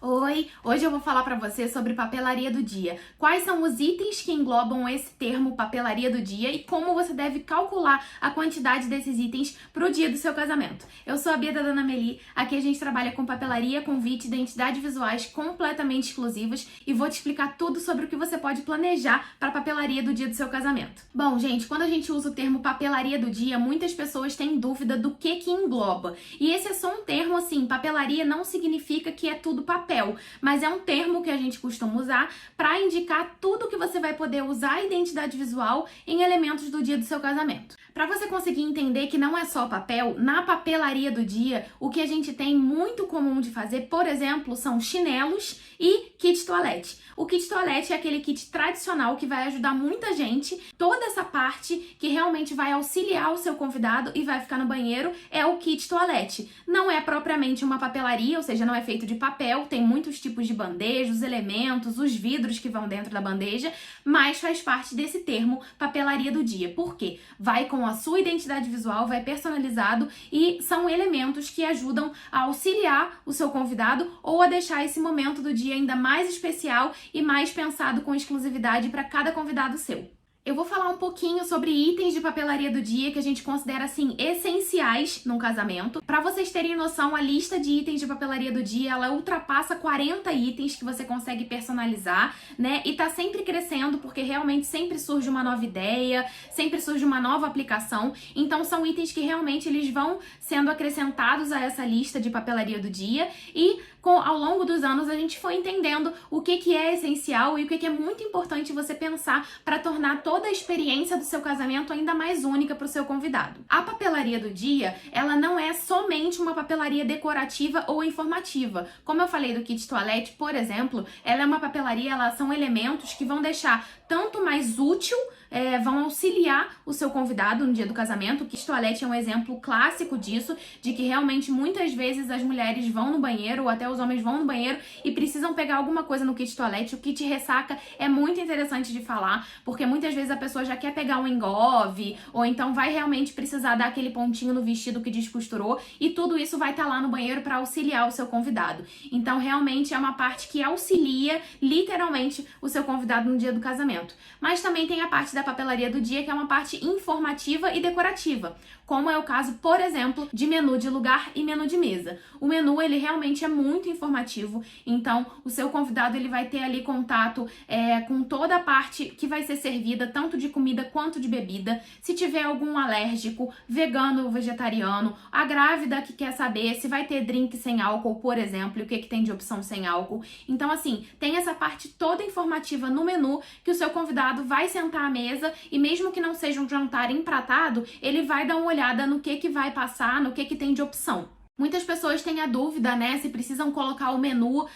Oi, hoje eu vou falar para você sobre papelaria do dia. Quais são os itens que englobam esse termo papelaria do dia e como você deve calcular a quantidade desses itens para o dia do seu casamento. Eu sou a Bia da Dona Meli, aqui a gente trabalha com papelaria, convite, identidades visuais completamente exclusivas e vou te explicar tudo sobre o que você pode planejar para a papelaria do dia do seu casamento. Bom, gente, quando a gente usa o termo papelaria do dia, muitas pessoas têm dúvida do que engloba. E esse é só um termo assim, papelaria não significa que é tudo papel, mas é um termo que a gente costuma usar para indicar tudo que você vai poder usar a identidade visual em elementos do dia do seu casamento. Para você conseguir entender que não é só papel, na papelaria do dia, o que a gente tem muito comum de fazer, por exemplo, são chinelos e kit toalete. O kit toalete é aquele kit tradicional que vai ajudar muita gente. Toda essa parte que realmente vai auxiliar o seu convidado e vai ficar no banheiro é o kit toalete. Não é propriamente uma papelaria, ou seja, não é feito de papel, tem muitos tipos de bandeja, os elementos, os vidros que vão dentro da bandeja, mas faz parte desse termo papelaria do dia. Por quê? Vai com a sua identidade visual, vai personalizado e são elementos que ajudam a auxiliar o seu convidado ou a deixar esse momento do dia ainda mais especial e mais pensado com exclusividade para cada convidado seu. Eu vou falar um pouquinho sobre itens de papelaria do dia que a gente considera, assim, essenciais num casamento. Para vocês terem noção, a lista de itens de papelaria do dia, ela ultrapassa 40 itens que você consegue personalizar, né? E tá sempre crescendo, porque realmente sempre surge uma nova ideia, sempre surge uma nova aplicação. Então, são itens que realmente eles vão sendo acrescentados a essa lista de papelaria do dia e ao longo dos anos a gente foi entendendo o que é essencial e o que é muito importante você pensar para tornar toda a experiência do seu casamento ainda mais única para o seu convidado. A papelaria do dia, ela não é somente uma papelaria decorativa ou informativa. Como eu falei do kit toalete, por exemplo, ela é uma papelaria, elas são elementos que vão deixar tanto mais útil, vão auxiliar o seu convidado no dia do casamento. O kit toalete é um exemplo clássico disso, de que realmente muitas vezes as mulheres vão no banheiro ou até os homens vão no banheiro e precisam pegar alguma coisa no kit toalete. O kit ressaca é muito interessante de falar, porque muitas vezes a pessoa já quer pegar um engove ou então vai realmente precisar dar aquele pontinho no vestido que descosturou e tudo isso vai estar lá no banheiro para auxiliar o seu convidado. Então realmente é uma parte que auxilia literalmente o seu convidado no dia do casamento. Mas também tem a parte da papelaria do dia, que é uma parte informativa e decorativa, como é o caso, por exemplo, de menu de lugar e menu de mesa. O menu, ele realmente é muito informativo, então o seu convidado ele vai ter ali contato com toda a parte que vai ser servida, tanto de comida quanto de bebida. Se tiver algum alérgico, vegano ou vegetariano, a grávida que quer saber se vai ter drink sem álcool, por exemplo, e o que tem de opção sem álcool. Então, assim, tem essa parte toda informativa no menu que o seu convidado vai sentar à mesa e mesmo que não seja um jantar empratado, ele vai dar uma olhada no que vai passar, no que tem de opção. Muitas pessoas têm a dúvida, né, se precisam colocar o menu,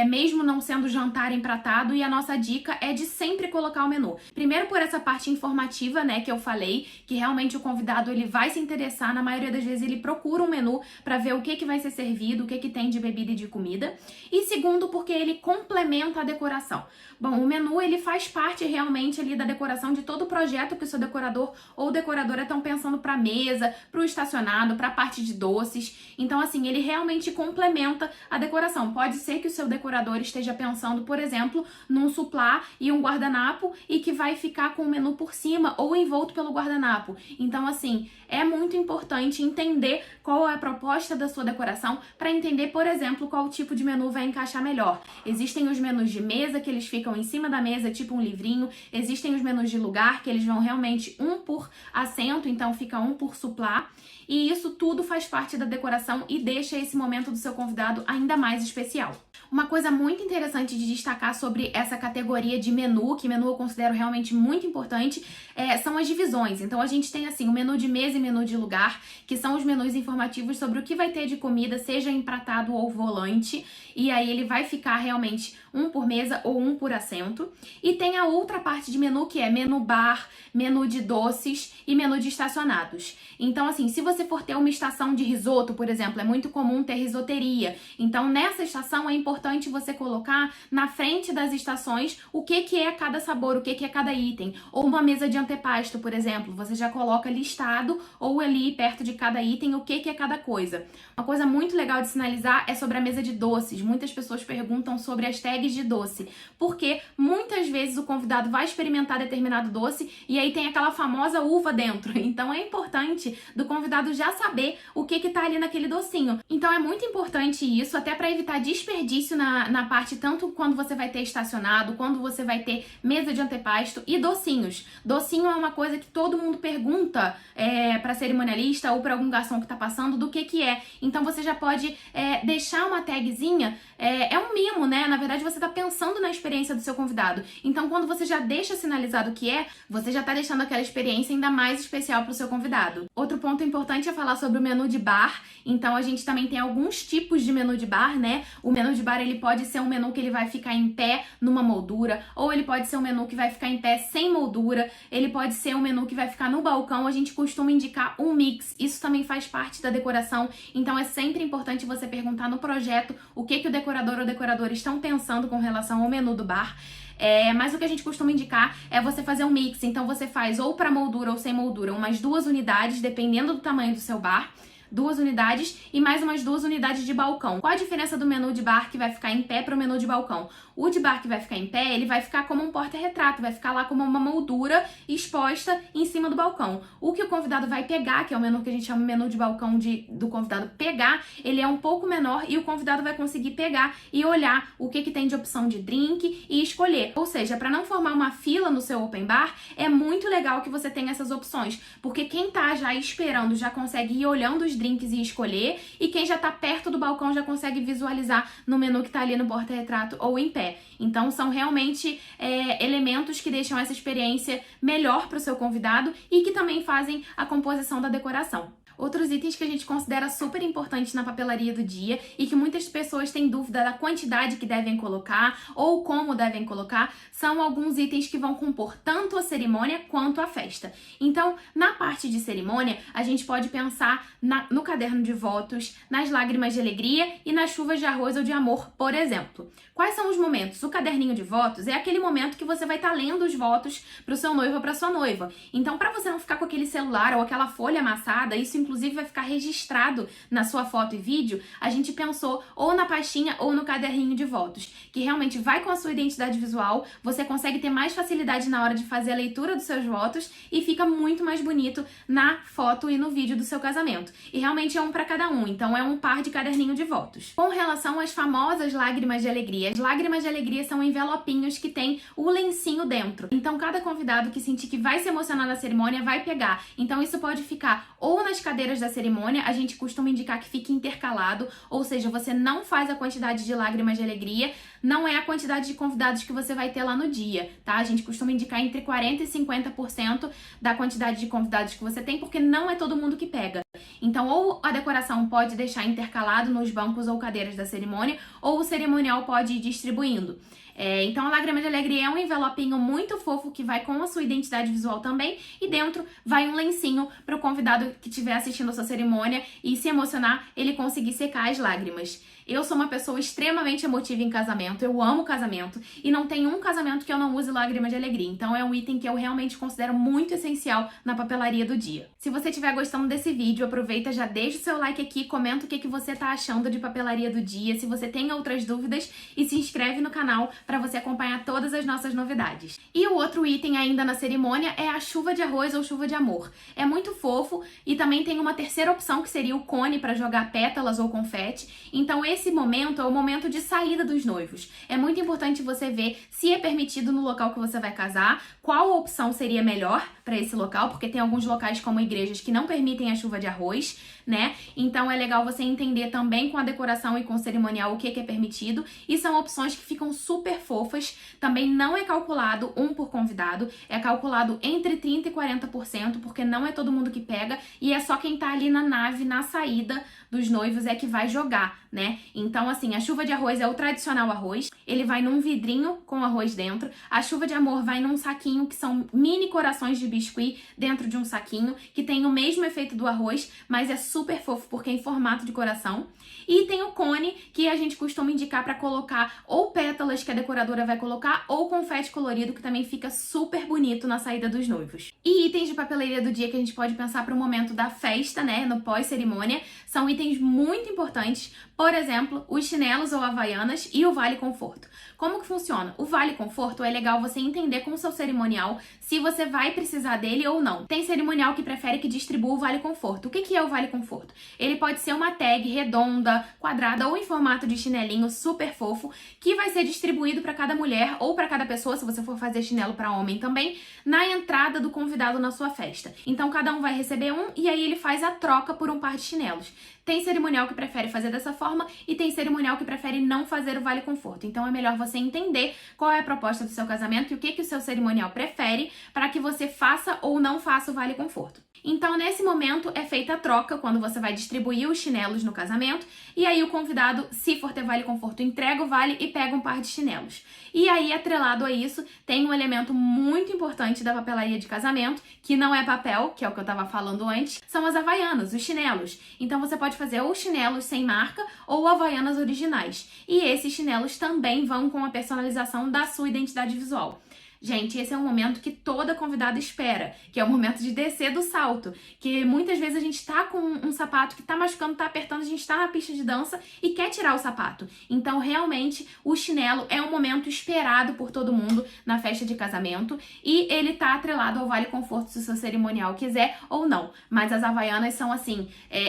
mesmo não sendo jantar empratado, e a nossa dica é de sempre colocar o menu. Primeiro por essa parte informativa, né, que eu falei, que realmente o convidado ele vai se interessar, na maioria das vezes ele procura um menu para ver o que vai ser servido, o que tem de bebida e de comida. E segundo, porque ele complementa a decoração. Bom, o menu ele faz parte realmente ali da decoração de todo o projeto que o seu decorador ou decoradora estão pensando para a mesa, para o estacionado, para a parte de doces. Então, assim, ele realmente complementa a decoração. Pode ser que o seu decorador esteja pensando, por exemplo, num suplá e um guardanapo e que vai ficar com o menu por cima ou envolto pelo guardanapo. Então, assim, é muito importante entender qual é a proposta da sua decoração para entender, por exemplo, qual tipo de menu vai encaixar melhor. Existem os menus de mesa, que eles ficam em cima da mesa, tipo um livrinho. Existem os menus de lugar, que eles vão realmente um por assento, então fica um por suplá. E isso tudo faz parte da decoração e deixa esse momento do seu convidado ainda mais especial. Uma coisa muito interessante de destacar sobre essa categoria de menu, que menu eu considero realmente muito importante, são as divisões. Então a gente tem assim o menu de mesa e menu de lugar, que são os menus informativos sobre o que vai ter de comida, seja empratado ou volante, e aí ele vai ficar realmente um por mesa ou um por assento. E tem a outra parte de menu que é menu bar, menu de doces e menu de estacionados. Então, assim, se você for ter uma estação de risoto, por exemplo, é muito comum ter risoteria. Então, nessa estação é importante você colocar na frente das estações o que é cada sabor, o que é cada item. Ou uma mesa de antepasto, por exemplo, você já coloca listado ou ali perto de cada item o que é cada coisa. Uma coisa muito legal de sinalizar é sobre a mesa de doces. Muitas pessoas perguntam sobre as tags de doce, porque muitas vezes o convidado vai experimentar determinado doce e aí tem aquela famosa uva dentro. Então é importante do convidado já saber o que tá ali naquele docinho. Então é muito importante isso, até para evitar desperdício na parte, tanto quando você vai ter estacionado, quando você vai ter mesa de antepasto e docinhos. Docinho é uma coisa que todo mundo pergunta para cerimonialista ou para algum garçom que tá passando do que é. Então você já pode deixar uma tagzinha, é um mimo, né? Na verdade você tá pensando na experiência do seu convidado. Então quando você já deixa sinalizado o que você já tá deixando aquela experiência ainda mais especial pro seu convidado. Outro ponto importante é falar sobre o menu de bar. Então a gente também tem alguns tipos de menu de bar, né? O menu de bar, ele pode ser um menu que ele vai ficar em pé numa moldura, ou ele pode ser um menu que vai ficar em pé sem moldura, ele pode ser um menu que vai ficar no balcão. A gente costuma indicar um mix. Isso também faz parte da decoração. Então é sempre importante você perguntar no projeto o que o decorador ou decoradora estão pensando com relação ao menu do bar. Mas o que a gente costuma indicar é você fazer um mix. Então você faz ou para moldura ou sem moldura umas 2 unidades, dependendo do tamanho do seu bar. 2 unidades e mais umas 2 unidades de balcão. Qual a diferença do menu de bar que vai ficar em pé para o menu de balcão? O de bar que vai ficar em pé, ele vai ficar como um porta-retrato, vai ficar lá como uma moldura exposta em cima do balcão. O que o convidado vai pegar, que é o menu que a gente chama de menu de balcão do convidado pegar, ele é um pouco menor e o convidado vai conseguir pegar e olhar o que tem de opção de drink e escolher. Ou seja, para não formar uma fila no seu open bar, é muito legal que você tenha essas opções, porque quem tá já esperando já consegue ir olhando os drinks e escolher, e quem já tá perto do balcão já consegue visualizar no menu que tá ali no porta-retrato ou em pé. Então são realmente elementos que deixam essa experiência melhor para o seu convidado e que também fazem a composição da decoração. Outros itens que a gente considera super importantes na papelaria do dia e que muitas pessoas têm dúvida da quantidade que devem colocar ou como devem colocar, são alguns itens que vão compor tanto a cerimônia quanto a festa. Então, na parte de cerimônia, a gente pode pensar no caderno de votos, nas lágrimas de alegria e nas chuvas de arroz ou de amor, por exemplo. Quais são os momentos? O caderninho de votos é aquele momento que você vai estar lendo os votos para o seu noivo ou para sua noiva. Então, para você não ficar com aquele celular ou aquela folha amassada, isso inclusive vai ficar registrado na sua foto e vídeo, a gente pensou ou na pastinha ou no caderninho de votos, que realmente vai com a sua identidade visual, você consegue ter mais facilidade na hora de fazer a leitura dos seus votos e fica muito mais bonito na foto e no vídeo do seu casamento. E realmente é um para cada um, então é um par de caderninho de votos. Com relação às famosas lágrimas de alegria, as lágrimas de alegria são envelopinhos que tem o lencinho dentro. Então cada convidado que sentir que vai se emocionar na cerimônia vai pegar. Então isso pode ficar ou nas cadeiras da cerimônia, a gente costuma indicar que fique intercalado, ou seja, você não faz a quantidade de lágrimas de alegria, não é a quantidade de convidados que você vai ter lá no dia, tá? A gente costuma indicar entre 40% e 50% da quantidade de convidados que você tem, porque não é todo mundo que pega. Então, ou a decoração pode deixar intercalado nos bancos ou cadeiras da cerimônia, ou o cerimonial pode ir distribuindo. Então a lágrima de alegria é um envelopinho muito fofo que vai com a sua identidade visual também, e dentro vai um lencinho para o convidado que estiver assistindo a sua cerimônia e se emocionar, ele conseguir secar as lágrimas. Eu sou uma pessoa extremamente emotiva em casamento, eu amo casamento e não tem um casamento que eu não use lágrima de alegria, então é um item que eu realmente considero muito essencial na papelaria do dia. Se você estiver gostando desse vídeo, aproveita, já deixa o seu like aqui, comenta o que você tá achando de papelaria do dia, se você tem outras dúvidas, e se inscreve no canal para você acompanhar todas as nossas novidades. E o outro item ainda na cerimônia é a chuva de arroz ou chuva de amor. É muito fofo e também tem uma terceira opção que seria o cone para jogar pétalas ou confete, então esse momento é o momento de saída dos noivos. É muito importante você ver se é permitido no local que você vai casar, qual opção seria melhor para esse local, porque tem alguns locais como igrejas que não permitem a chuva de arroz. né? Então é legal você entender também com a decoração e com o cerimonial o que é permitido. E são opções que ficam super fofas. Também não é calculado um por convidado, é calculado entre 30% e 40%, porque não é todo mundo que pega e é só quem tá ali na nave, na saída dos noivos é que vai jogar, né? Então, assim, a chuva de arroz é o tradicional arroz, ele vai num vidrinho com arroz dentro, a chuva de amor vai num saquinho, que são mini corações de biscuit dentro de um saquinho, que tem o mesmo efeito do arroz, mas é super fofo porque é em formato de coração. E tem o cone, que a gente costuma indicar para colocar ou pétalas que a decoradora vai colocar, ou confete colorido, que também fica super bonito na saída dos noivos. E itens de papelaria do dia que a gente pode pensar para o momento da festa, né, no pós-cerimônia, são itens muito importantes. Por exemplo, os chinelos ou havaianas e o vale conforto. Como que funciona? O vale conforto é legal você entender com o seu cerimonial se você vai precisar dele ou não. Tem cerimonial que prefere que distribua o vale conforto. O que é o vale conforto? Ele pode ser uma tag redonda, quadrada ou em formato de chinelinho super fofo, que vai ser distribuído para cada mulher ou para cada pessoa, se você for fazer chinelo para homem também, na entrada do convidado na sua festa. Então cada um vai receber um e aí ele faz a troca por um par de chinelos. Tem cerimonial que prefere fazer dessa forma e tem cerimonial que prefere não fazer o vale conforto. Então é melhor você entender qual é a proposta do seu casamento e o que o seu cerimonial prefere para que você faça ou não faça o vale conforto. Então, nesse momento, é feita a troca quando você vai distribuir os chinelos no casamento e aí o convidado, se for ter vale conforto, entrega o vale e pega um par de chinelos. E aí, atrelado a isso, tem um elemento muito importante da papelaria de casamento, que não é papel, que é o que eu tava falando antes, são as havaianas, os chinelos. Então, você pode fazer ou chinelos sem marca ou havaianas originais. E esses chinelos também vão com a personalização da sua identidade visual. Gente, esse é um momento que toda convidada espera, que é o momento de descer do salto, que muitas vezes a gente tá com um sapato que tá machucando, tá apertando, a gente tá na pista de dança e quer tirar o sapato. Então, realmente, o chinelo é um momento esperado por todo mundo na festa de casamento e ele tá atrelado ao vale conforto se o seu cerimonial quiser ou não. Mas as havaianas são, assim,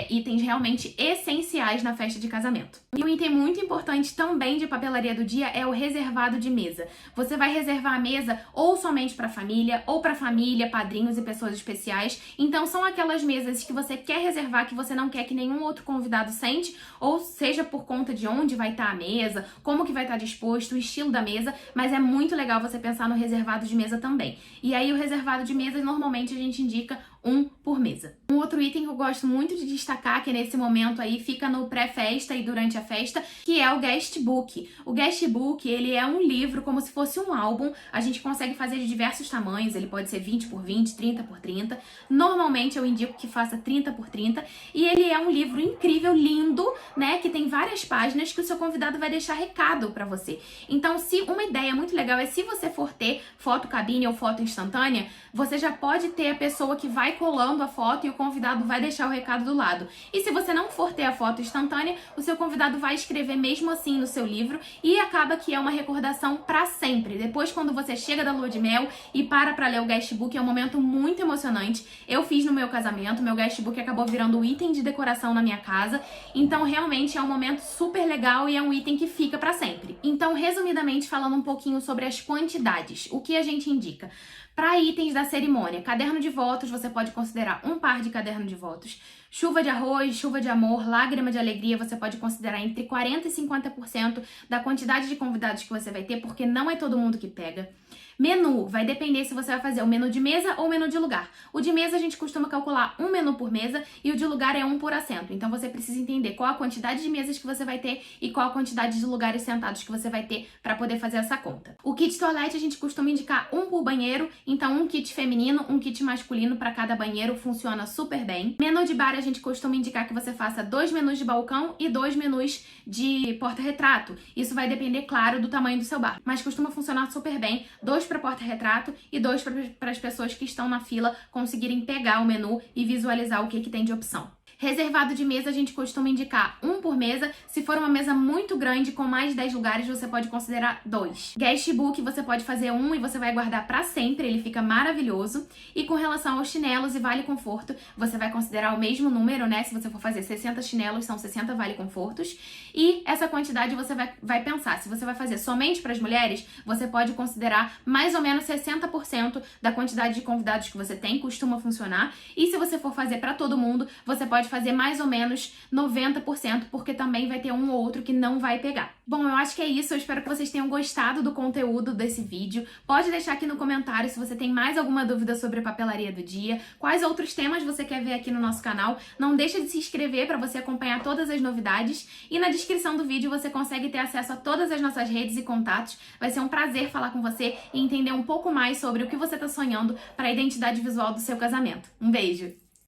itens realmente essenciais na festa de casamento. E um item muito importante também de papelaria do dia é o reservado de mesa. Você vai reservar a mesa ou somente para família, padrinhos e pessoas especiais. Então são aquelas mesas que você quer reservar, que você não quer que nenhum outro convidado sente, ou seja por conta de onde vai estar a mesa, como que vai estar disposto, o estilo da mesa, mas é muito legal você pensar no reservado de mesa também. E aí o reservado de mesa, normalmente a gente indica um por mesa. Um outro item que eu gosto muito de destacar, que nesse momento aí fica no pré-festa e durante a festa, que é o guest book. O guest book, ele é um livro como se fosse um álbum. A gente consegue fazer de diversos tamanhos, ele pode ser 20 por 20, 30 por 30. Normalmente eu indico que faça 30 por 30. E ele é um livro incrível, lindo, né, que tem várias páginas que o seu convidado vai deixar recado pra você. Então, se uma ideia muito legal é, se você for ter foto cabine ou foto instantânea, você já pode ter a pessoa que vai colando a foto e o convidado vai deixar o recado do lado. E se você não for ter a foto instantânea, o seu convidado vai escrever mesmo assim no seu livro e acaba que é uma recordação pra sempre. Depois, quando você chega da lua de mel e para ler o guestbook, é um momento muito emocionante. Eu fiz no meu casamento, meu guestbook acabou virando um item de decoração na minha casa, então realmente é um momento super legal e é um item que fica pra sempre. Então, resumidamente, falando um pouquinho sobre as quantidades, o que a gente indica? Para itens da cerimônia, caderno de votos, você pode considerar um par de caderno de votos. Chuva de arroz, chuva de amor, lágrima de alegria, você pode considerar entre 40% e 50% da quantidade de convidados que você vai ter, porque não é todo mundo que pega. Menu, vai depender se você vai fazer o menu de mesa ou o menu de lugar. O de mesa a gente costuma calcular um menu por mesa e o de lugar é um por assento. Então você precisa entender qual a quantidade de mesas que você vai ter e qual a quantidade de lugares sentados que você vai ter para poder fazer essa conta. O kit toalete a gente costuma indicar um por banheiro, então um kit feminino, um kit masculino para cada banheiro, funciona super bem. Menu de bar a gente costuma indicar que você faça 2 menus de balcão e 2 menus de porta-retrato. Isso vai depender, claro, do tamanho do seu bar, mas costuma funcionar super bem. 2 para porta-retrato e 2 para as pessoas que estão na fila conseguirem pegar o menu e visualizar o que tem de opção. Reservado de mesa, a gente costuma indicar um por mesa. Se for uma mesa muito grande, com mais de 10 lugares, você pode considerar 2. Guestbook, você pode fazer um e você vai guardar pra sempre, ele fica maravilhoso. E com relação aos chinelos e vale conforto, você vai considerar o mesmo número, né? Se você for fazer 60 chinelos, são 60 vale confortos. E essa quantidade você vai pensar, se você vai fazer somente para as mulheres, você pode considerar mais ou menos 60% da quantidade de convidados que você tem, costuma funcionar. E se você for fazer para todo mundo, você pode fazer mais ou menos 90%, porque também vai ter um ou outro que não vai pegar. Bom, eu acho que é isso. Eu espero que vocês tenham gostado do conteúdo desse vídeo. Pode deixar aqui no comentário se você tem mais alguma dúvida sobre a papelaria do dia, quais outros temas você quer ver aqui no nosso canal. Não deixa de se inscrever para você acompanhar todas as novidades. E na descrição do vídeo você consegue ter acesso a todas as nossas redes e contatos. Vai ser um prazer falar com você e entender um pouco mais sobre o que você está sonhando para a identidade visual do seu casamento. Um beijo!